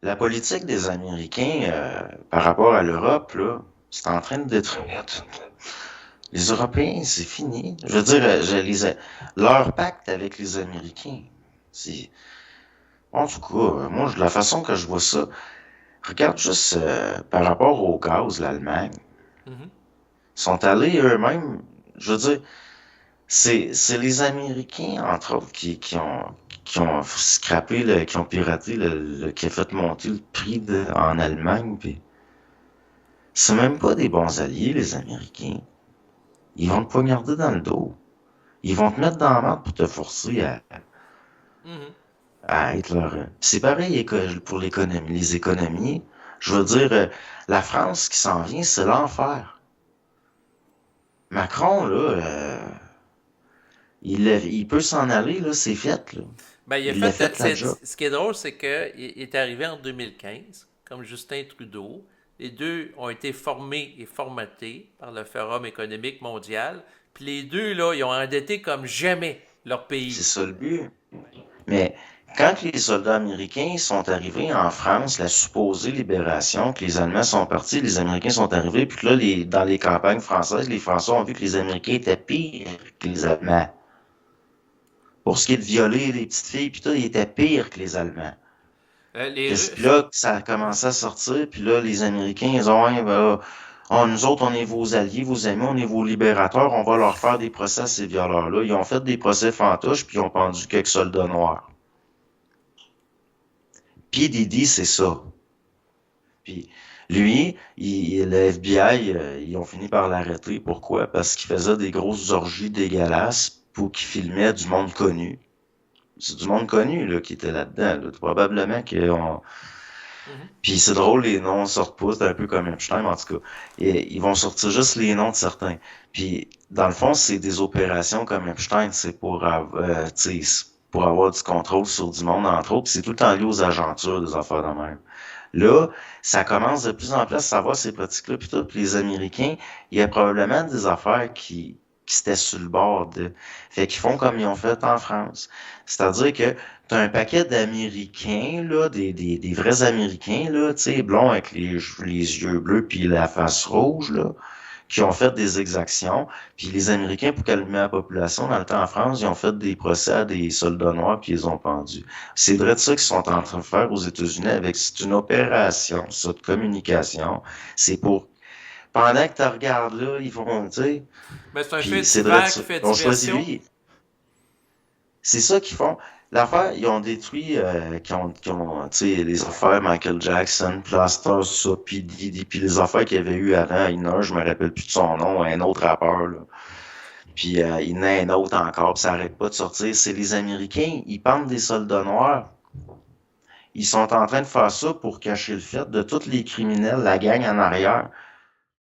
la politique des Américains par rapport à l'Europe, là, c'est en train de détruire tout. Les Européens, c'est fini. Je veux dire, leur pacte avec les Américains, c'est... En tout cas, moi, de la façon que je vois ça, regarde juste par rapport au gaz, l'Allemagne. Mhm. Ils sont allés eux-mêmes, je veux dire, c'est les Américains, entre autres, qui ont scrappé, qui ont piraté, qui a fait monter le prix en Allemagne. Puis c'est même pas des bons alliés, les Américains. Ils vont te poignarder dans le dos. Ils vont te mettre dans la merde pour te forcer Mhm. à être leur... C'est pareil pour l'économie. Les économies, je veux dire, la France qui s'en vient, c'est l'enfer. Macron, là, il peut s'en aller, là, c'est fait, là. Ben, il a Il l'a fait. fait, la job. Ce qui est drôle, c'est qu'il est arrivé en 2015, comme Justin Trudeau. Les deux ont été formés et formatés par le Forum économique mondial. Puis les deux, là, ils ont endetté comme jamais leur C'est pays. ça le but. Mais quand les soldats américains sont arrivés en France, la supposée libération, que les Allemands sont partis, les Américains sont arrivés, puis que là, dans les campagnes françaises, les Français ont vu que les Américains étaient pires que les Allemands. Pour ce qui est de violer les petites filles, puis tout, ils étaient pires que les Allemands. Les Puis Russes. là, ça a commencé à sortir, puis là, les Américains, ils ont, ouais, ben, nous autres, on est vos alliés, vos amis, on est vos libérateurs, on va leur faire des procès à ces violeurs-là. Ils ont fait des procès fantoches, puis ils ont pendu quelques soldats noirs. Puis Didi, c'est ça. Puis lui, le FBI, ils ont fini par l'arrêter. Pourquoi? Parce qu'il faisait des grosses orgies dégueulasses pour qu'il filmait du monde connu. C'est du monde connu là, qui était là-dedans. Là. Probablement qu'on... Mhm. Puis c'est drôle, les noms sortent pas, c'est un peu comme Epstein, en tout cas. Et ils vont sortir juste les noms de certains. Puis, dans le fond, c'est des opérations comme Epstein, c'est pour avoir du contrôle sur du monde, entre autres. Puis c'est tout le temps lié aux agentures des affaires de même. Là, ça commence de plus en plus à savoir ces pratiques-là, puis tout. Puis les Américains, il y a probablement des affaires qui étaient sur le bord de... Fait qu'ils font comme ils ont fait en France. C'est-à-dire que t'as un paquet d'Américains, là, des vrais Américains, là, tu sais, blonds avec les yeux bleus puis la face rouge, là, qui ont fait des exactions. Puis les Américains, pour calmer la population, dans le temps en France, ils ont fait des procès à des soldats noirs puis ils les ont pendus. C'est vrai de ça qu'ils sont en train de faire aux États-Unis avec, c'est une opération, ça, de communication. C'est pour, pendant que tu regardes là, ils vont, tu sais, Ben, c'est un puis fait c'est vrai de divers ça. qui fait Ils ont choisi diversion. lui. C'est ça qu'ils font. L'affaire, ils ont détruit, tu sais, les affaires Michael Jackson, Plaster, ça, puis Diddy, puis les affaires qu'il y avait eu avant, il y en a un, je me rappelle plus de son nom, un autre rappeur, là. Puis il y en a un autre encore, puis ça arrête pas de sortir. C'est les Américains, ils pendent des soldats noirs. Ils sont en train de faire ça pour cacher le fait de tous les criminels, la gang en arrière.